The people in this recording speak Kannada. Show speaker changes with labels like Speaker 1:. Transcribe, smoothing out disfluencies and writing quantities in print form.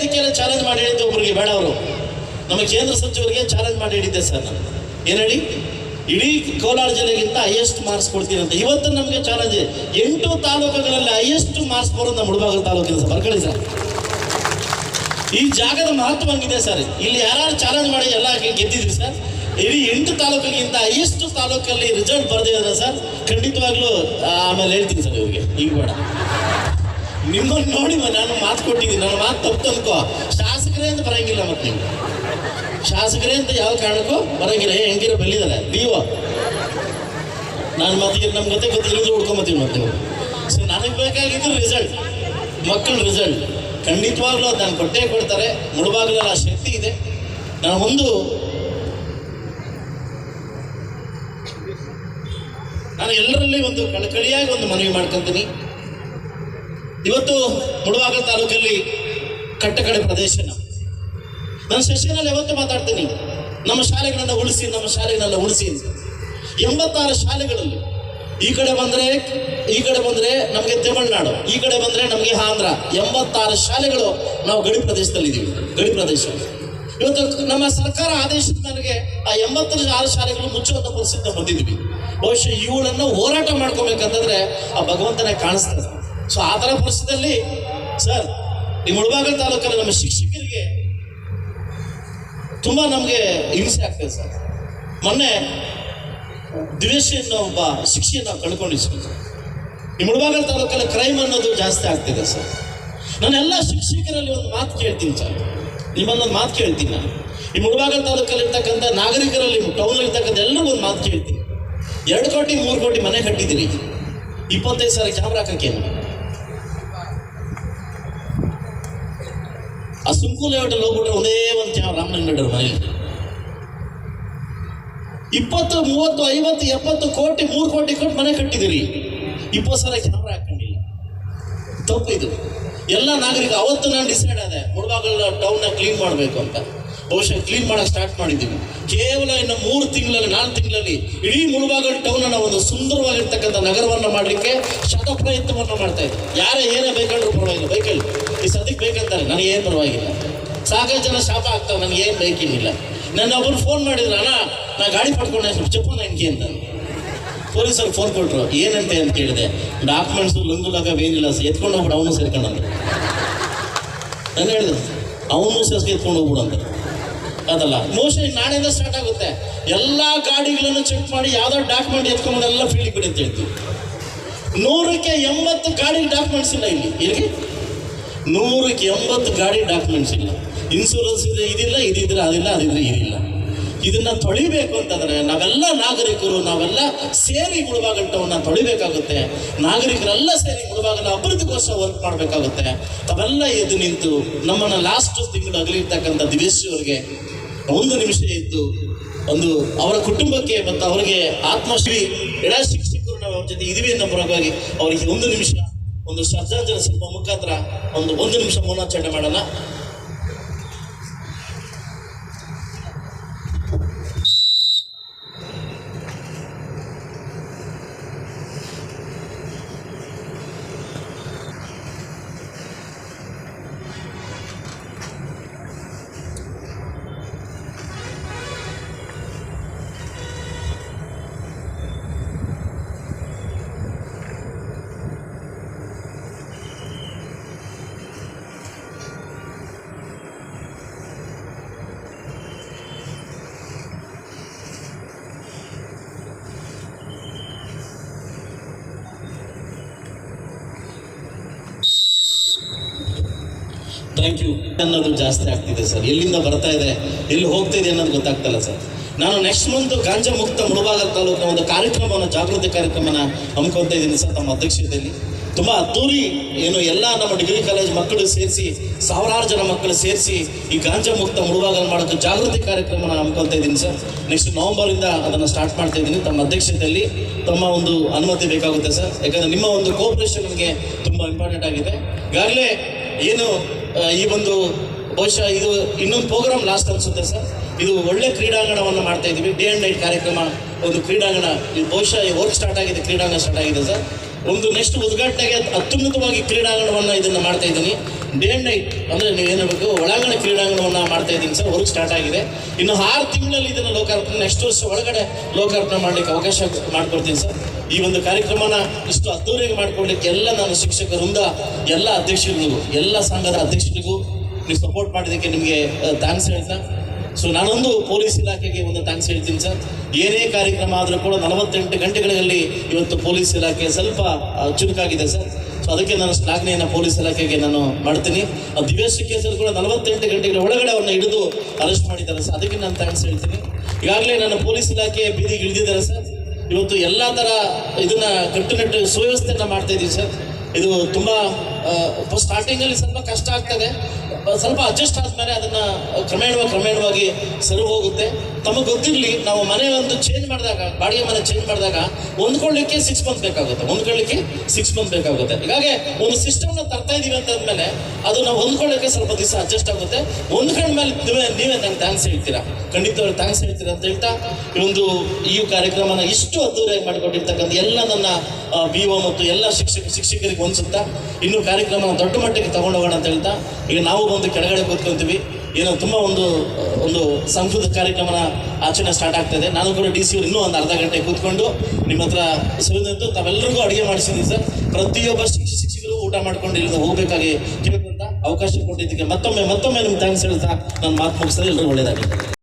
Speaker 1: ವೇದಿಕೆಯಲ್ಲಿ ಚಾಲೆಂಜ್ ಮಾಡಿ ಹೇಳಿದ್ದೆ ಒಬ್ಬರಿಗೆ, ಬೇಡ ಅವರು ನಮ್ಮ ಕೇಂದ್ರ ಸಚಿವರಿಗೆ ಚಾಲೆಂಜ್ ಮಾಡಿ ಹೇಳಿದ್ದೆ ಸರ್ ನಾನು. ಏನು ಹೇಳಿ, ಇಡೀ ಕೋಲಾರ ಜಿಲ್ಲೆಗಿಂತ ಹೈಯೆಸ್ಟ್ ಮಾರ್ಕ್ಸ್ ಕೊಡ್ತೀನಿ ಅಂತ. ಇವತ್ತು ನಮಗೆ ಚಾಲೆಂಜ್, 8 ತಾಲೂಕುಗಳಲ್ಲಿ ಹೈಯೆಸ್ಟ್ ಮಾರ್ಕ್ಸ್ ಬರೋದು ನಮ್ಮ ಮುಳಬಾಗಿಲು ತಾಲೂಕಿನ ಸರ್. ಬರ್ಕೊಳ್ಳಿ ಸರ್, ಈ ಜಾಗದ ಮಹತ್ವ ಹಂಗಿದೆ ಸರ್. ಇಲ್ಲಿ ಯಾರು ಚಾಲೆಂಜ್ ಮಾಡಿ ಎಲ್ಲ ಗೆದ್ದಿದ್ರಿ ಸರ್. ಇಡೀ 8 ತಾಲೂಕಿಗಿಂತ ಹೈಯೆಸ್ಟ್ ತಾಲೂಕಲ್ಲಿ ರಿಸಲ್ಟ್ ಬರ್ದಿದ್ದಾರೆ ಸರ್. ಖಂಡಿತವಾಗ್ಲೂ ಆಮೇಲೆ ಹೇಳ್ತೀನಿ ಸರ್ ಇವ್ರಿಗೆ, ಈಗ ಬೇಡ. ನಿಮ್ಮನ್ನು ನೋಡಿ ನಾನು ಮಾತು ಕೊಟ್ಟಿದ್ದೀನಿ, ನನ್ನ ಮಾತು ತಪ್ಪು ಅನ್ಕೋ. ಶಾಸಕರೇ ಅಂತ ಬರಂಗಿಲ್ಲ, ಮತ್ತೆ ನೀವು ಶಾಸಕರೇ ಅಂತ ಯಾವ ಕಾರಣಕ್ಕೂ ಬರಂಗಿಲ್ಲ. ಹೆಂಗಿರೋ ಬೆಲ್ಲಿದ್ದಾರೆ ನೀವು, ನಾನು ಮತ್ತೆ ನಮ್ಮ ಜೊತೆ ಗೊತ್ತಿರೋದು ಹುಡ್ಕೊಂಬತ್ತೀವಿ ಮತ್ತೆ ನೀವು. ಸೊ ನನಗೆ ಬೇಕಾಗಿದ್ದು ರಿಸಲ್ಟ್, ಮಕ್ಕಳ ರಿಸಲ್ಟ್. ಖಂಡಿತವಾಗ್ಲೂ ಅದು ನಾನು ಕೊಟ್ಟೇ ಕೊಡ್ತಾರೆ. ಮುಳಬಾಗಿಲಲ್ಲಿ ಆ ಶಕ್ತಿ ಇದೆ. ನಾನು ಎಲ್ಲರಲ್ಲಿ ಒಂದು ಕಳಕಳಿಯಾಗಿ ಒಂದು ಮನವಿ ಮಾಡ್ಕೊತೀನಿ. ಇವತ್ತು ಮುಳಬಾಗಿಲು ತಾಲೂಕಲ್ಲಿ ಕಟ್ಟಕಡೆ ಪ್ರದೇಶನ ನಾನು ಸೆಷನಲ್ಲಿ ಯಾವತ್ತೂ ಮಾತಾಡ್ತೀನಿ, ನಮ್ಮ ಶಾಲೆಗಳನ್ನು ಉಳಿಸಿ, ನಮ್ಮ ಶಾಲೆಗಳನ್ನ ಉಳಿಸಿ ಅಂತ. 86 ಶಾಲೆಗಳಲ್ಲಿ ಈ ಕಡೆ ಬಂದರೆ ನಮಗೆ ತಮಿಳುನಾಡು, ಈ ಕಡೆ ಬಂದರೆ ನಮಗೆ ಆಂಧ್ರ. 86 ಶಾಲೆಗಳು ನಾವು ಗಡಿ ಪ್ರದೇಶದಲ್ಲಿದ್ದೀವಿ. ಗಡಿ ಪ್ರದೇಶ ಇವತ್ತು ನಮ್ಮ ಸರ್ಕಾರ ಆದೇಶದ ಮೇರೆಗೆ ಆ 86 ಶಾಲೆಗಳು ಮುಚ್ಚುವಂಥ ಪರಿಸ್ಥಿತಿ ಬಂದಿದ್ದೀವಿ. ಬಹುಶಃ ಇವುಗಳನ್ನು ಹೋರಾಟ ಮಾಡ್ಕೋಬೇಕಂತಂದ್ರೆ ಆ ಭಗವಂತನೇ ಕಾಣಿಸ್ತದೆ. ಸೊ ಆ ಥರ ಪರಿಸ್ಥಿತಿಯಲ್ಲಿ ಸರ್, ಈ ಮುಳಬಾಗಿಲು ತಾಲೂಕಲ್ಲಿ ನಮ್ಮ ಶಿಕ್ಷಕರಿಗೆ ತುಂಬ ನಮಗೆ ಹಿಂಸೆ ಆಗ್ತದೆ ಸರ್. ಮೊನ್ನೆ ದಿವೇಶ್ ಅನ್ನೋ ಒಬ್ಬ ಶಿಕ್ಷೆಯನ್ನು ನಾವು ಕಳ್ಕೊಂಡಿದ್ದೀವಿ. ಈ ಮುಳಬಾಗಿಲು ತಾಲೂಕಲ್ಲಿ ಕ್ರೈಮ್ ಅನ್ನೋದು ಜಾಸ್ತಿ ಆಗ್ತಿದೆ ಸರ್. ನಾನೆಲ್ಲ ಶಿಕ್ಷಕರಲ್ಲಿ ಒಂದು ಮಾತು ಕೇಳ್ತೀನಿ ಸರ್, ನಿಮ್ಮನ್ನೊಂದು ಮಾತು ಕೇಳ್ತೀನಿ ನಾನು. ಈ ಮುಳಬಾಗಿಲು ತಾಲೂಕಲ್ಲಿ ಇರ್ತಕ್ಕಂಥ ನಾಗರಿಕರಲ್ಲಿ, ಟೌನಲ್ಲಿ ಇರ್ತಕ್ಕಂಥ ಎಲ್ಲರಿಗೂ ಒಂದು ಮಾತು ಕೇಳ್ತೀನಿ. 2 ಕೋಟಿ 3 ಕೋಟಿ ಮನೆ ಕಟ್ಟಿದ್ದೀರಿ, 25 ಸಾವಿರ ಕ್ಯಾಮ್ರಾ ಹಾಕಕ್ಕೇನು? ಆ ಸುಂಕೂಲ ಹೋಟೆಲ್ ಹೋಗ್ಬಿಟ್ರೆ ಒಂದೇ ಒಂದು ಕ್ಯಾಮ್ರಾ ರಾಮನಗರ ಮನೇಲಿ 20 30 50 70 ಕೋಟಿ 3 ಕೋಟಿ ಕೊಟ್ಟು ಮನೆ ಕಟ್ಟಿದ್ದೀರಿ, 20 ಸಾವಿರ ಕ್ಯಾಮ್ರಾ ಹಾಕೊಂಡಿಲ್ಲ. ತಪ್ಪು ಇದು. ಎಲ್ಲ ನಾಗರಿಕ ಅವತ್ತು ನಾನು ಡಿಸೈಡ್ ಆದೆ ಮುಳಬಾಗಿಲು ಟೌನ್ನ ಕ್ಲೀನ್ ಮಾಡಬೇಕು ಅಂತ. ಬಹುಶಃ ಕ್ಲೀನ್ ಮಾಡೋಕ್ಕೆ ಸ್ಟಾರ್ಟ್ ಮಾಡಿದ್ದೀವಿ. ಕೇವಲ ಇನ್ನು 3 ತಿಂಗಳಲ್ಲಿ 4 ತಿಂಗಳಲ್ಲಿ ಇಡೀ ಮುಳಬಾಗಿಲು ಟೌನನ್ನು ಒಂದು ಸುಂದರವಾಗಿರ್ತಕ್ಕಂಥ ನಗರವನ್ನು ಮಾಡಲಿಕ್ಕೆ ಶತ ಪ್ರಯತ್ನವನ್ನು ಮಾಡ್ತಾ ಇದ್ದೆ. ಯಾರೇ ಏನೇ ಬೇಕಂದ್ರೂ ಪರವಾಗಿಲ್ಲ, ಬೈಕಲ್ಲಿ ಈ ಸದ್ಯಕ್ಕೆ ಬೇಕಂತಾರೆ, ನನಗೇನು ಪರವಾಗಿಲ್ಲ. ಸಾಕಷ್ಟು ಜನ ಶಾಪ ಆಗ್ತಾವೆ, ನನಗೇನು ಬೇಕೇನಿಲ್ಲ. ನನ್ನ ಒಬ್ಬರು ಫೋನ್ ಮಾಡಿದ್ರು, ಅಣ್ಣ ನಾ ಗಾಡಿ ಪಡ್ಕೊಂಡೆ ಚಪ್ಪು ನನಗೆ ಅಂತ. ಪೊಲೀಸರು ಫೋನ್ ಕೊಟ್ಟರು, ಏನಂತೆ ಅಂತ ಕೇಳಿದೆ. ಡಾಕ್ಯುಮೆಂಟ್ಸು ಲಂಗುಲಾಗ ಏನಿಲ್ಲ, ಎತ್ಕೊಂಡು ಹೋಗ್ಬಿಡು, ಅವನು ಸೇರ್ಕೊಂಡಂತ. ನಾನು ಹೇಳಿದೆ, ಅವನು ಸೇರಿಸಿ ಎತ್ಕೊಂಡು ಹೋಗ್ಬಿಡು ಅಂತ. ಅದಲ್ಲ, ಮೋಸ್ಟ್ಲಿ ನಾಳೆಯಿಂದ ಸ್ಟಾರ್ಟ್ ಆಗುತ್ತೆ. ಎಲ್ಲ ಗಾಡಿಗಳನ್ನು ಚೆಕ್ ಮಾಡಿ ಯಾವುದೋ ಡಾಕ್ಯುಮೆಂಟ್ ಎತ್ಕೊಂಬಂದೆಲ್ಲ ಫೀಲ್ಡ್ ಬಿಡಿ ಅಂತ ಹೇಳ್ತೀವಿ. 100ಕ್ಕೆ 80 ಗಾಡಿ ಡಾಕ್ಯುಮೆಂಟ್ಸ್ ಇಲ್ಲ ಇಲ್ಲಿ. ಇಲ್ಲಿ 100ಕ್ಕೆ 80 ಗಾಡಿ ಡಾಕ್ಯುಮೆಂಟ್ಸ್ ಇಲ್ಲ. ಇನ್ಶೂರೆನ್ಸ್ ಇದೆ, ಇದಿಲ್ಲ, ಇದಿದ್ರೆ ಅದಿಲ್ಲ, ಅದಿದ್ರೆ ಇದಿಲ್ಲ. ಇದನ್ನ ತೊಳಿಬೇಕು ಅಂತಂದ್ರೆ ನಾವೆಲ್ಲ ನಾಗರಿಕರು, ನಾವೆಲ್ಲ ಸೇರಿ ಮುಳಬಾಗಿಲನ್ನ ತೊಳಿಬೇಕಾಗುತ್ತೆ. ನಾಗರಿಕರೆಲ್ಲ ಸೇರಿ ಮುಳಬಾಗಿಲ ಅಭಿವೃದ್ಧಿಗೋಸ್ಕರ ವರ್ಕ್ ಮಾಡಬೇಕಾಗುತ್ತೆ. ತಾವೆಲ್ಲ ಎದ್ದು ನಿಂತು ನಮ್ಮನ್ನು ಲಾಸ್ಟ್ ತಿಂಗಳು ಅಗಲಿರ್ತಕ್ಕಂಥ ದಿವೇಶ್ ಅವರಿಗೆ 1 ನಿಮಿಷ ಇದ್ದು ಒಂದು ಅವರ ಕುಟುಂಬಕ್ಕೆ ಮತ್ತು ಅವರಿಗೆ ಆತ್ಮಶ್ರೀ ಎಡ ಶಿಕ್ಷಕರು ನಾವು ಅವ್ರ ಜೊತೆ ಇದೀವಿ ಅನ್ನೋ ಪರವಾಗಿ ಅವರಿಗೆ 1 ನಿಮಿಷ ಒಂದು ಶ್ರದ್ಧಾಂಜಲಿ ಸ್ವಲ್ಪ ಮುಖಾಂತರ ಒಂದು 1 ನಿಮಿಷ ಮೌನಾಚರಣೆ ಮಾಡೋಣ. ಥ್ಯಾಂಕ್ ಯು ಅನ್ನೋದು ಜಾಸ್ತಿ ಆಗ್ತಿದೆ ಸರ್. ಎಲ್ಲಿಂದ ಬರ್ತಾ ಇದೆ, ಎಲ್ಲಿ ಹೋಗ್ತಾ ಇದೆ ಅನ್ನೋದು ಗೊತ್ತಾಗ್ತಲ್ಲ ಸರ್. ನಾನು ನೆಕ್ಸ್ಟ್ ಮಂತ್ ಗಾಂಜಾ ಮುಕ್ತ ಮುಳಬಾಗಿಲು ತಾಲೂಕಿನ ಒಂದು ಕಾರ್ಯಕ್ರಮವನ್ನು, ಜಾಗೃತಿ ಕಾರ್ಯಕ್ರಮನ ಹಮ್ಮಿಕೊಳ್ತಾ ಇದ್ದೀನಿ ಸರ್ ತಮ್ಮ ಅಧ್ಯಕ್ಷತೆಯಲ್ಲಿ. ತುಂಬ ಅದ್ದೂರಿ ಏನು ಎಲ್ಲ ನಮ್ಮ ಡಿಗ್ರಿ ಕಾಲೇಜ್ ಮಕ್ಕಳು ಸೇರಿಸಿ, ಸಾವಿರಾರು ಜನ ಮಕ್ಕಳು ಸೇರಿಸಿ ಈ ಗಾಂಜಾ ಮುಕ್ತ ಮುಳಬಾಗಿಲು ಮಾಡೋಕ್ಕೆ ಜಾಗೃತಿ ಕಾರ್ಯಕ್ರಮನ ಹಮ್ಮಿಕೊಳ್ತಾ ಇದ್ದೀನಿ ಸರ್. ನೆಕ್ಸ್ಟ್ ನವಂಬರಿಂದ ಅದನ್ನು ಸ್ಟಾರ್ಟ್ ಮಾಡ್ತಾ ಇದ್ದೀನಿ. ತಮ್ಮ ಅಧ್ಯಕ್ಷತೆಯಲ್ಲಿ ತಮ್ಮ ಒಂದು ಅನುಮತಿ ಬೇಕಾಗುತ್ತೆ ಸರ್. ಯಾಕಂದರೆ ನಿಮ್ಮ ಒಂದು ಕೋಆಪರೇಷನ್ ನಮಗೆ ತುಂಬ ಇಂಪಾರ್ಟೆಂಟ್ ಆಗಿದೆ. ಈಗಾಗಲೇ ಏನು ಈ ಒಂದು ಬಹುಶಃ ಇದು ಇನ್ನೊಂದು ಪ್ರೋಗ್ರಾಮ್ ಲಾಸ್ಟ್ ಅನಿಸುತ್ತೆ ಸರ್. ಇದು ಒಳ್ಳೆ ಕ್ರೀಡಾಂಗಣವನ್ನು ಮಾಡ್ತಾ ಇದ್ದೀವಿ. ಡೇ ಆ್ಯಂಡ್ ನೈಟ್ ಕಾರ್ಯಕ್ರಮ, ಒಂದು ಕ್ರೀಡಾಂಗಣ ಇದು ಬಹುಶಃ ವರ್ಕ್ ಸ್ಟಾರ್ಟ್ ಆಗಿದೆ, ಕ್ರೀಡಾಂಗಣ ಸ್ಟಾರ್ಟ್ ಆಗಿದೆ ಸರ್. ಒಂದು ನೆಕ್ಸ್ಟ್ ಉದ್ಘಾಟನೆಗೆ ಅತ್ಯುನ್ನತವಾಗಿ ಕ್ರೀಡಾಂಗಣವನ್ನು ಇದನ್ನು ಮಾಡ್ತಾ ಇದ್ದೀನಿ. ಡೇ ಆ್ಯಂಡ್ ನೈಟ್ ಅಂದರೆ ನೀವೇನಬೇಕು ಒಳಾಂಗಣ ಕ್ರೀಡಾಂಗಣವನ್ನು ಮಾಡ್ತಾ ಇದ್ದೀನಿ ಸರ್. ವರ್ಕ್ ಸ್ಟಾರ್ಟ್ ಆಗಿದೆ. ಇನ್ನು 6 ತಿಂಗಳಲ್ಲಿ ಇದನ್ನು ಲೋಕಾರ್ಪಣೆ, ನೆಕ್ಸ್ಟ್ ವರ್ಷ ಒಳಗಡೆ ಲೋಕಾರ್ಪಣೆ ಮಾಡಲಿಕ್ಕೆ ಅವಕಾಶ ಮಾಡಿಕೊಡ್ತೀನಿ ಸರ್. ಈ ಒಂದು ಕಾರ್ಯಕ್ರಮನ ಇಷ್ಟು ಅದ್ದೂರಿಯಾಗಿ ಮಾಡಿಕೊಡ್ಲಿಕ್ಕೆ ಎಲ್ಲ ನಾನು ಶಿಕ್ಷಕರಿಂದ, ಎಲ್ಲ ಅಧ್ಯಕ್ಷರಿಗೂ, ಎಲ್ಲ ಸಂಘದ ಅಧ್ಯಕ್ಷರಿಗೂ ನೀವು ಸಪೋರ್ಟ್ ಮಾಡಿದ್ದಕ್ಕೆ ನಿಮಗೆ ಥ್ಯಾಂಕ್ಸ್ ಹೇಳ್ತಾ, ಸೊ ನಾನೊಂದು ಪೊಲೀಸ್ ಇಲಾಖೆಗೆ ಒಂದು ಥ್ಯಾಂಕ್ಸ್ ಹೇಳ್ತೀನಿ ಸರ್. ಏನೇ ಕಾರ್ಯಕ್ರಮ ಆದರೂ ಕೂಡ 48 ಗಂಟೆಗಳಲ್ಲಿ ಇವತ್ತು ಪೊಲೀಸ್ ಇಲಾಖೆ ಸ್ವಲ್ಪ ಚುರುಕಾಗಿದೆ ಸರ್. ಸೊ ಅದಕ್ಕೆ ನಾನು ಶ್ಲಾಘನೆಯನ್ನು ಪೊಲೀಸ್ ಇಲಾಖೆಗೆ ನಾನು ಮಾಡ್ತೀನಿ. ದಿವ್ಯಶ್ರೀ ಕೇಸಲ್ಲಿ ಕೂಡ 48 ಗಂಟೆಗಳ ಒಳಗಡೆ ಅವ್ರನ್ನ ಹಿಡಿದು ಅರೆಸ್ಟ್ ಮಾಡಿದ್ದಾರೆ ಸರ್. ಅದಕ್ಕೆ ನಾನು ಥ್ಯಾಂಕ್ಸ್ ಹೇಳ್ತೀನಿ. ಈಗಾಗಲೇ ನನ್ನ ಪೊಲೀಸ್ ಇಲಾಖೆ ಬೀದಿಗೆ ಇಳಿದಿದ್ದಾರೆ ಸರ್. ಇವತ್ತು ಎಲ್ಲ ಥರ ಇದನ್ನ ಕಟ್ಟುನಿಟ್ಟು ಸುವ್ಯವಸ್ಥೆಯನ್ನು ಮಾಡ್ತಾ ಇದ್ದೀವಿ ಸರ್. ಇದು ತುಂಬ ಸ್ಟಾರ್ಟಿಂಗಲ್ಲಿ ಸ್ವಲ್ಪ ಕಷ್ಟ ಆಗ್ತದೆ, ಸ್ವಲ್ಪ ಅಡ್ಜಸ್ಟ್ ಆದಮೇಲೆ ಅದನ್ನು ಕ್ರಮೇಣವಾಗಿ ಸರಿ ಹೋಗುತ್ತೆ. ತಮಗೆ ಗೊತ್ತಿರಲಿ, ನಾವು ಮನೆ ಒಂದು ಚೇಂಜ್ ಮಾಡಿದಾಗ, ಬಾಡಿಗೆ ಮನೆ ಚೇಂಜ್ ಮಾಡಿದಾಗ ಹೊಂದ್ಕೊಳ್ಳಿಕ್ಕೆ 6 ಮಂತ್ ಬೇಕಾಗುತ್ತೆ. ಹೀಗಾಗಿ ಒಂದು ಸಿಸ್ಟಮ್ನ ತರ್ತಾ ಇದೀವಿ ಅಂತಂದ್ಮೇಲೆ ಅದು ನಾವು ಹೊಂದ್ಕೊಳ್ಳಿಕ್ಕೆ ಸ್ವಲ್ಪ ದಿವಸ ಅಡ್ಜಸ್ಟ್ ಆಗುತ್ತೆ. ಹೊಂದ್ಕೊಂಡ್ಮೇಲೆ ನೀವೇ ನಂಗೆ ಥ್ಯಾಂಕ್ಸ್ ಹೇಳ್ತೀರಾ, ಖಂಡಿತವಾಗಿ ಥ್ಯಾಂಕ್ಸ್ ಹೇಳ್ತೀರಾ ಅಂತ ಹೇಳ್ತಾ, ಈ ಕಾರ್ಯಕ್ರಮನ ಇಷ್ಟು ಅದ್ದೂರಿಯಾಗಿ ಮಾಡಿಕೊಟ್ಟಿರ್ತಕ್ಕಂಥ ಎಲ್ಲ ನನ್ನ BO ಮತ್ತು ಎಲ್ಲ ಶಿಕ್ಷಕರಿಗೆ ಹೊಂದಿಸುತ್ತಾ ಇನ್ನು ಕಾರ್ಯಕ್ರಮ ದೊಡ್ಡ ಮಟ್ಟಿಗೆ ತಗೊಂಡೋಗೋಣ ಅಂತ ಹೇಳ್ತಾ, ಈಗ ನಾವು ಬಂದು ಕೆಳಗಡೆ ಕೂತ್ಕೊಂತೀವಿ. ಏನೋ ತುಂಬ ಒಂದು ಸಂಸ್ಕೃತ ಕಾರ್ಯಕ್ರಮನ ಆಚರಣೆ ಸ್ಟಾರ್ಟ್ ಆಗ್ತದೆ. ನಾನು ಕೂಡ DC ಅವ್ರು ಇನ್ನೂ ಒಂದು ಅರ್ಧ ಗಂಟೆ ಕೂತ್ಕೊಂಡು ನಿಮ್ಮ ಹತ್ರ ಸುರಿದಂತು ತಾವೆಲ್ಲರಿಗೂ ಅಡುಗೆ ಮಾಡಿಸಿದ್ದೀವಿ ಸರ್. ಪ್ರತಿಯೊಬ್ಬ ಶಿಕ್ಷಕರು ಊಟ ಮಾಡ್ಕೊಂಡು ಇಲ್ಲಿಂದ ಹೋಗಬೇಕಾಗಿ ಕೇಳ್ಕೊಂತ ಅವಕಾಶ ಕೊಟ್ಟಿದ್ದಕ್ಕೆ ಮತ್ತೊಮ್ಮೆ ನಿಮ್ಗೆ ಥ್ಯಾಂಕ್ಸ್ ಹೇಳ್ತಾ ನಾನು ಮಾತು ಮುಗಿಸಿದ್ರೆ ಎಲ್ಲರೂ ಒಳ್ಳೆಯದಾಗಿದೆ.